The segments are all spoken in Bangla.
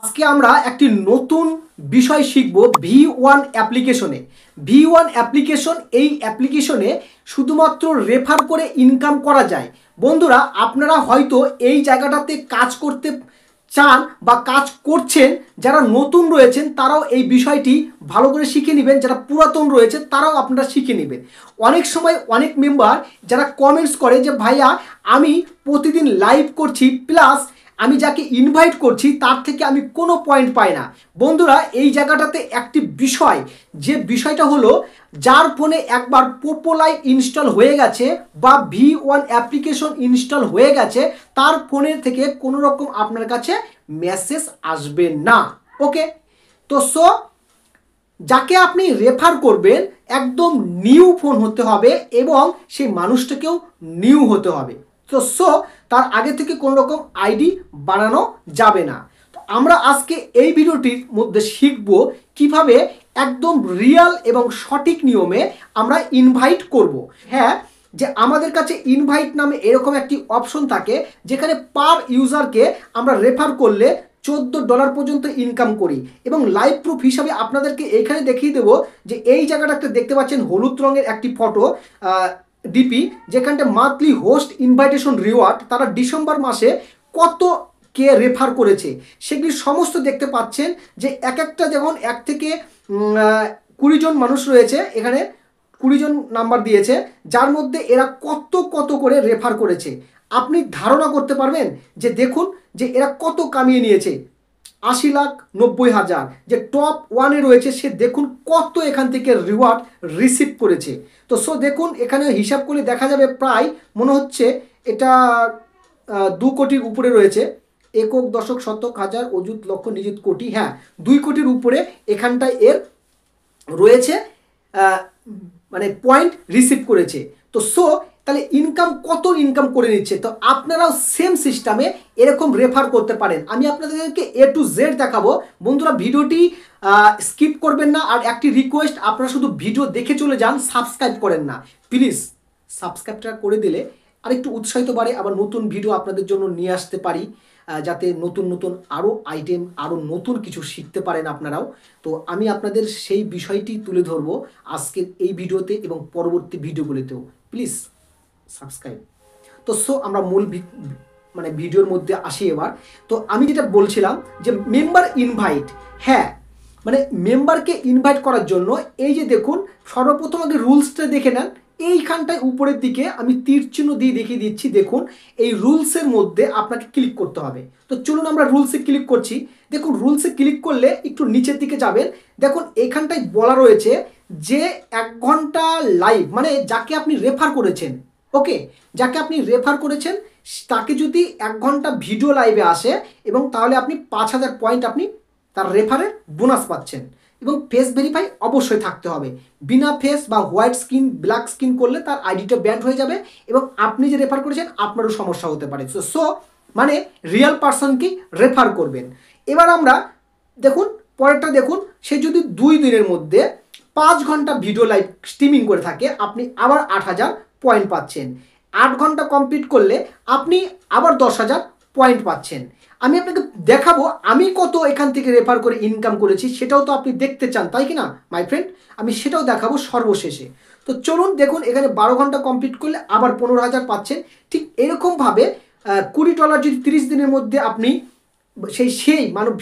আজকে আমরা একটি নতুন বিষয় শিখব V1 অ্যাপ্লিকেশনে। V1 অ্যাপ্লিকেশন, এই অ্যাপ্লিকেশনে শুধুমাত্র রেফার করে ইনকাম করা যায়। বন্ধুরা, আপনারা হয়তো এই জায়গাটাতে কাজ করতে চান বা কাজ করছেন, যারা নতুন রয়েছেন তারাও এই বিষয়টি ভালো করে শিখে নেবেন, যারা পুরাতন রয়েছে তারাও আপনারা শিখে নেবেন। অনেক সময় অনেক মেম্বার যারা কমেন্টস করে যে ভাইয়া আমি প্রতিদিন লাইভ করছি, প্লাস আমি যাকে ইনভাইট করছি তার থেকে আমি কোনো পয়েন্ট পাই না। বন্ধুরা, এই জায়গাটাতে একটি বিষয়, যে বিষয়টা হলো যার ফোনে একবার পোপো লাইভ ইনস্টল হয়ে গেছে বা V1 অ্যাপ্লিকেশন ইনস্টল হয়ে গেছে, তার ফোনের থেকে কোনো রকম আপনার কাছে মেসেজ আসবে না। ওকে, তো যাকে আপনি রেফার করবেন একদম নিউ ফোন হতে হবে এবং সেই মানুষটাকেও নিউ হতে হবে। তো তার আগে থেকে কোনো রকম আইডি বানানো যাবে না। তো আমরা আজকে এই ভিডিওটির মধ্যে শিখব কিভাবে একদম রিয়েল এবং সঠিক নিয়মে আমরা ইনভাইট করব। হ্যাঁ, যে আমাদের কাছে ইনভাইট নামে এরকম একটি অপশন থাকে যেখানে পার ইউজারকে আমরা রেফার করলে $14 পর্যন্ত ইনকাম করি। এবং লাইভ প্রুফ হিসাবে আপনাদেরকে এইখানে দেখিয়ে দেবো যে এই জায়গাটাতে দেখতে পাচ্ছেন হলুদ রঙের একটি ফটো ডিপি, যেখানটা মান্থলি হোস্ট ইনভাইটেশন রিওয়ার্ড তারা ডিসেম্বর মাসে কত কে রেফার করেছে সেগুলি সমস্ত দেখতে পাচ্ছেন। যে এক একটা যেমন 1 থেকে 20 জন মানুষ রয়েছে, এখানে 20 জন নাম্বার দিয়েছে, যার মধ্যে এরা কত করে রেফার করেছে। আপনি ধারণা করতে পারবেন যে দেখুন যে এরা কত কামিয়ে নিয়েছে, 80,90,000। যে টপ 1-এ রয়েছে সে দেখুন কত এখান থেকে রিওয়ার্ড রিসিভ করেছে। তো দেখুন এখানে হিসাব করে দেখা যাবে প্রায় মনে হচ্ছে এটা 2 কোটির উপরে রয়েছে। একক, দশক, শতক, হাজার, অযুত, লক্ষ, নিযুত, কোটি। হ্যাঁ, 2 কোটির উপরে এখানটায় এর রয়েছে, মানে পয়েন্ট রিসিভ করেছে। তো তাহলে কত ইনকাম করে নিচ্ছে। তো আপনারাও সেম সিস্টেমে এরকম রেফার করতে পারেন। আমি আপনাদেরকে A to Z দেখাবো। বন্ধুরা, ভিডিওটি স্কিপ করবেন না। আর একটি রিকোয়েস্ট, আপনারা শুধু ভিডিও দেখে চলে যান, সাবস্ক্রাইব করেন না। প্লিজ সাবস্ক্রাইবটা করে দিলে আর একটু উৎসাহিত বাড়ে, আবার নতুন ভিডিও আপনাদের জন্য নিয়ে আসতে পারি, যাতে নতুন আরও আইটেম, আরও নতুন কিছু শিখতে পারেন আপনারাও। তো আমি আপনাদের সেই বিষয়টি তুলে ধরবো আজকের এই ভিডিওতে এবং পরবর্তী ভিডিওগুলিতেও। Please subscribe. তো আমরা মূল ভিডিওর মধ্যে আসি এবার। তো আমি যেটা বলছিলাম যে মেম্বার ইনভাইট, হ্যাঁ, মানে মেম্বারকে ইনভাইট করার জন্য এই যে দেখুন, সর্বপ্রথম আগে রুলসটা দেখে নেন। এইখানটায় উপরের দিকে আমি তীর চিহ্ন দিয়ে দেখিয়ে দিচ্ছি। দেখুন এই রুলসের মধ্যে আপনাকে ক্লিক করতে হবে। তো চলুন আমরা রুলসে ক্লিক করছি। দেখুন রুলসে ক্লিক করলে একটু নিচের দিকে যাবেন। দেখুন এইখানটায় বলা রয়েছে যে 1 ঘন্টা লাইভ, মানে যাকে আপনি রেফার করেছেন, ওকে, যাকে আপনি রেফার করেছেন তাকে যদি 1 ঘন্টা ভিডিও লাইভে আসে এবং তাহলে আপনি 5000 পয়েন্ট আপনি তার রেফারের বোনাস পাচ্ছেন। এবং ফেস ভেরিফাই অবশ্যই থাকতে হবে। বিনা ফেস বা হোয়াইট স্কিন, ব্ল্যাক স্কিন করলে তার আইডিটা ব্যান্ড হয়ে যাবে এবং আপনি যে রেফার করেছেন আপনারও সমস্যা হতে পারে। মানে রিয়েল পারসনকেই রেফার করবেন। এবার আমরা দেখুন পরেরটা দেখুন, সে যদি 2 দিনের মধ্যে 5 ঘন্টা ভিডিও লাইভ স্ট্রিমিং করে থাকে আপনি আবার 8000 পয়েন্ট পাচ্ছেন। 8 ঘন্টা কমপ্লিট করলে আপনি আবার 10,000 পয়েন্ট পাচ্ছেন। আমি আপনাকে দেখাবো আমি কত এখান থেকে রেফার করে ইনকাম করেছি, সেটাও তো আপনি দেখতে চান, তাই কি না মাই ফ্রেন্ড? আমি সেটাও দেখাবো সর্বশেষে। তো চলুন দেখুন, এখানে 12 ঘন্টা কমপ্লিট করলে আবার 15,000 পাচ্ছেন। ঠিক এরকমভাবে $20 যদি 30 দিনের মধ্যে আপনি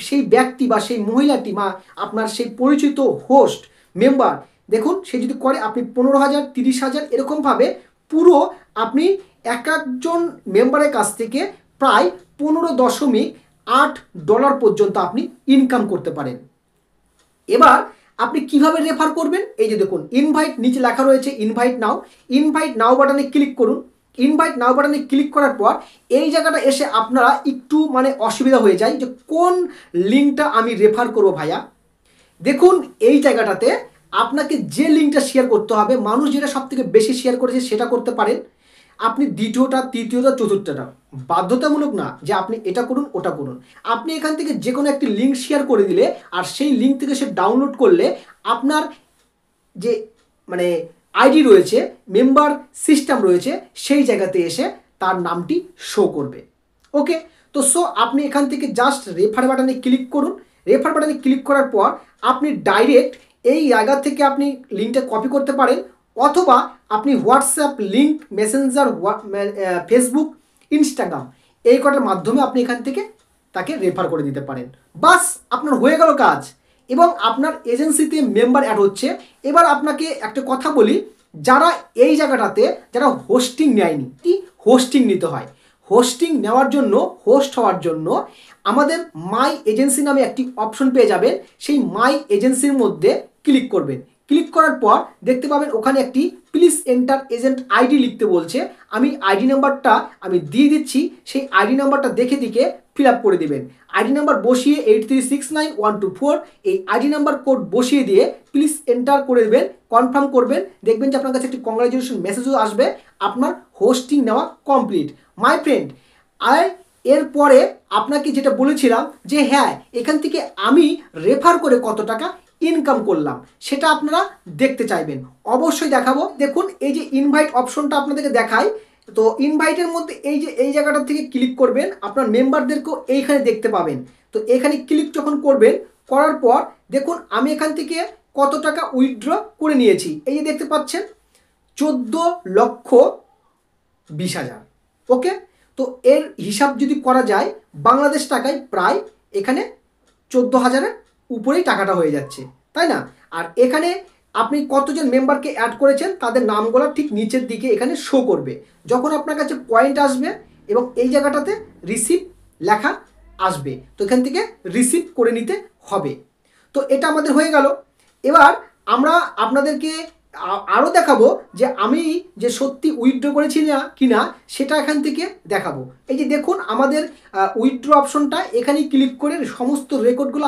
সেই ব্যক্তি বা সেই মহিলাটি বা আপনার সেই পরিচিত হোস্ট মেম্বার, দেখুন সে যদি করে আপনি 15,000, 30,000 এরকমভাবে পুরো আপনি এক একজন মেম্বারের কাছ থেকে প্রায় $15.8 পর্যন্ত আপনি ইনকাম করতে পারেন। এবার আপনি কিভাবে রেফার করবেন, এই যে দেখুন ইনভাইট নিচে লেখা রয়েছে ইনভাইট নাও বাটনে ক্লিক করুন। ইনভাইট নাও বাটনে ক্লিক করার পর এই জায়গাটা এসে আপনারা একটু অসুবিধা হয়ে যায় যে কোন লিঙ্কটা আমি রেফার করব ভাইয়া। দেখুন এই জায়গাটাতে আপনাকে যে লিঙ্কটা শেয়ার করতে হবে, মানুষ যেটা সবথেকে বেশি শেয়ার করেছে সেটা করতে পারেন। আপনি দ্বিতীয়টা, তৃতীয়টা, চতুর্থটা, বাধ্যতামূলক না যে আপনি এটা করুন ওটা করুন। আপনি এখান থেকে যে কোনো একটি লিঙ্ক শেয়ার করে দিলে আর সেই লিঙ্ক থেকে সে ডাউনলোড করলে আপনার যে আইডি রয়েছে, মেম্বার সিস্টেম রয়েছে, সেই জায়গাতে এসে তার নামটি শো করবে। ওকে, তো সো আপনি এখান থেকে জাস্ট রেফার বাটনে ক্লিক করুন। রেফার বাটনে ক্লিক করার পর আপনি ডাইরেক্ট এই জায়গা থেকে আপনি লিঙ্কটা কপি করতে পারেন, অথবা আপনি WhatsApp, link, Messenger, Facebook, Instagram এই কটার মাধ্যমে আপনি এখান থেকে তাকে রেফার করে দিতে পারেন। বাস আপনার হয়ে গেল কাজ, এবং আপনার এজেন্সিতে মেম্বার অ্যাড হচ্ছে। এবার আপনাকে একটা কথা বলি, যারা এই জায়গাটাতে যারা হোস্টিং নেয়নি, কি হোস্টিং নিতে হয়, হোস্টিং নেওয়ার জন্য, হোস্ট হওয়ার জন্য আমাদের মাই এজেন্সি নামে একটি অপশন পেয়ে যাবেন। সেই মাই এজেন্সির মধ্যে ক্লিক করবেন। ক্লিক করার পর দেখতে পাবেন ওখানে একটি প্লিজ এন্টার এজেন্ট আইডি লিখতে বলছে। আমি আইডি নাম্বারটা আমি দিয়ে দিচ্ছি, সেই আইডি নাম্বারটা দেখে দিকে ফিল আপ করে দেবেন। আইডি নাম্বার বসিয়ে 836912 এই আইডি নাম্বার কোড বসিয়ে দিয়ে প্লিজ এন্টার করে দেবেন, কনফার্ম করবেন। দেখবেন যে আপনার কাছে একটি কংগ্রাচুলেশন মেসেজও আসবে, আপনার হোস্টিং নেওয়া কমপ্লিট। মাই ফ্রেন্ড, এরপরে আপনাকে যেটা বলেছিলাম যে হ্যাঁ, এখান থেকে আমি রেফার করে কত টাকা ইনকাম করলাম সেটা আপনারা দেখতে চাইবেন, অবশ্যই দেখাবো। দেখুন এই যে ইনভাইট অপশনটা আপনাদেরকে দেখায়, তো ইনভাইটের মধ্যে এই যে এই জায়গাটা থেকে ক্লিক করবেন, আপনার মেম্বারদেরকেও এইখানে দেখতে পাবেন। তো এখানে ক্লিক যখন করবেন, করার পর দেখুন আমি এখান থেকে কত টাকা উইথড্র করে নিয়েছি, এই যে দেখতে পাচ্ছেন 14,20,000। ওকে, তো এর হিসাব যদি করা যায় বাংলাদেশ টাকায় প্রায় এখানে 14,000-এর উপরেই টাকাটা হয়ে যাচ্ছে, তাই না? আর এখানে আপনি কতজন মেম্বারকে অ্যাড করেছেন তাদের নামগুলো ঠিক নিচের দিকে এখানে শো করবে। যখন আপনার কাছে পয়েন্ট আসবে এবং এই জায়গাটাতে রিসিভ লেখা আসবে, তো এখান থেকে রিসিভ করে নিতে হবে। তো এটা আমাদের হয়ে গেল। এবার আমরা আপনাদেরকে আরও দেখাবো যে আমি যে সত্যি উইথড্র করেছি না কিনা সেটা এখান থেকে দেখাবো। এই যে দেখুন আমাদের উইথড্র অপশনটা, এখানেই ক্লিক করে সমস্ত রেকর্ডগুলো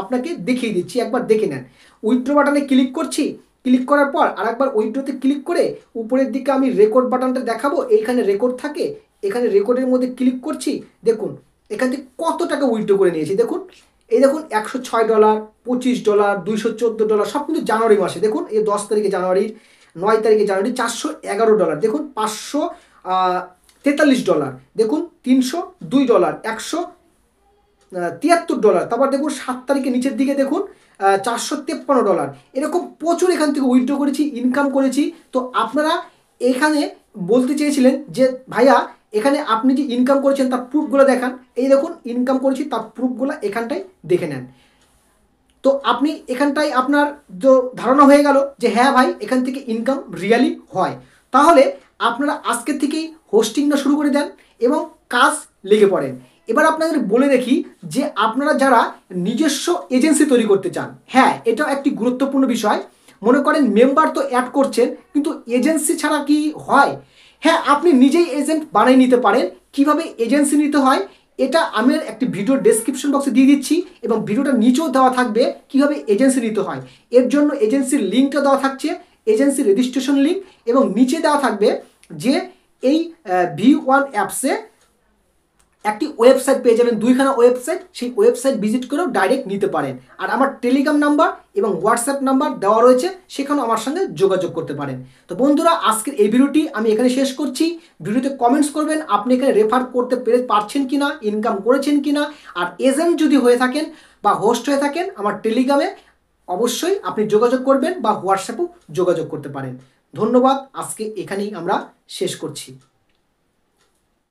আপনাকে দেখিয়ে দিচ্ছি, একবার দেখে নেন। উইথড্র বাটনে ক্লিক করছি, ক্লিক করার পর আরেকবার উইথড্রতে ক্লিক করে উপরের দিকে আমি রেকর্ড বাটনটা দেখাবো, এইখানে রেকর্ড থাকে, এখানে রেকর্ডের মধ্যে ক্লিক করছি। দেখুন এখান থেকে কত টাকা উইথড্র করে নিয়েছি, দেখুন এই দেখুন $106, $25, $214, সব কিন্তু জানুয়ারি মাসে। দেখুন এই 10 তারিখে জানুয়ারির, 9 তারিখে জানুয়ারি $411, দেখুন $543, দেখুন $302, $173, তারপর দেখুন 7 তারিখে নিচের দিকে দেখুন $453, এরকম প্রচুর এখান থেকে উইথড্র করেছি, ইনকাম করেছি। তো আপনারা এখানে বলতে চেয়েছিলেন যে ভাইয়া এখানে আপনি যে ইনকাম করেছেন তার প্রুফগুলো দেখান, এই দেখুন ইনকাম করেছি তার প্রুফগুলো এখানটায় দেখে নেন। তো আপনি এখানটায় আপনার তো ধারণা হয়ে গেল যে হ্যাঁ ভাই এখান থেকে ইনকাম রিয়ালি হয়। তাহলে আপনারা আজকের থেকেই হোস্টিংটা শুরু করে দেন এবং কাজ লেগে পড়েন। এবার আপনাদের বলে দেখি যে আপনারা যারা নিজস্ব এজেন্সি তৈরি করতে চান, হ্যাঁ এটা একটি গুরুত্বপূর্ণ বিষয়। মনে করেন মেম্বার তো অ্যাড করছেন কিন্তু এজেন্সি ছাড়া কি হয়? হ্যাঁ, আপনি নিজেই এজেন্ট বানিয়ে নিতে পারেন। কিভাবে এজেন্সি নিতে হয় এটা আমি একটি ভিডিও ডেসক্রিপশন বক্সে দিয়ে দিচ্ছি, এবং ভিডিওটা নিচেও দেওয়া থাকবে কিভাবে এজেন্সি নিতে হয়। এর জন্য এজেন্সির লিঙ্কটা দেওয়া থাকছে, এজেন্সি রেজিস্ট্রেশন লিঙ্ক, এবং নিচে দেওয়া থাকবে যে এই V1 অ্যাপসে একটি ওয়েবসাইট পেয়ে যাবেন, 2খানা ওয়েবসাইট, সেই ওয়েবসাইট ভিজিট করেও ডাইরেক্ট নিতে পারেন। আর আমার টেলিগ্রাম নাম্বার এবং হোয়াটসঅ্যাপ নাম্বার দেওয়া রয়েছে, সেখানেও আমার সঙ্গে যোগাযোগ করতে পারেন। তো বন্ধুরা আজকের এই ভিডিওটি আমি এখানে শেষ করছি। ভিডিওতে কমেন্টস করবেন আপনি এখানে রেফার করতে পারছেন কিনা, ইনকাম করেছেন কিনা। আর এজেন্ট যদি হয়ে থাকেন বা হোস্ট হয়ে থাকেন আমার টেলিগ্রামে অবশ্যই আপনি যোগাযোগ করবেন বা হোয়াটসঅ্যাপেও যোগাযোগ করতে পারেন। ধন্যবাদ, আজকে এখানেই আমরা শেষ করছি।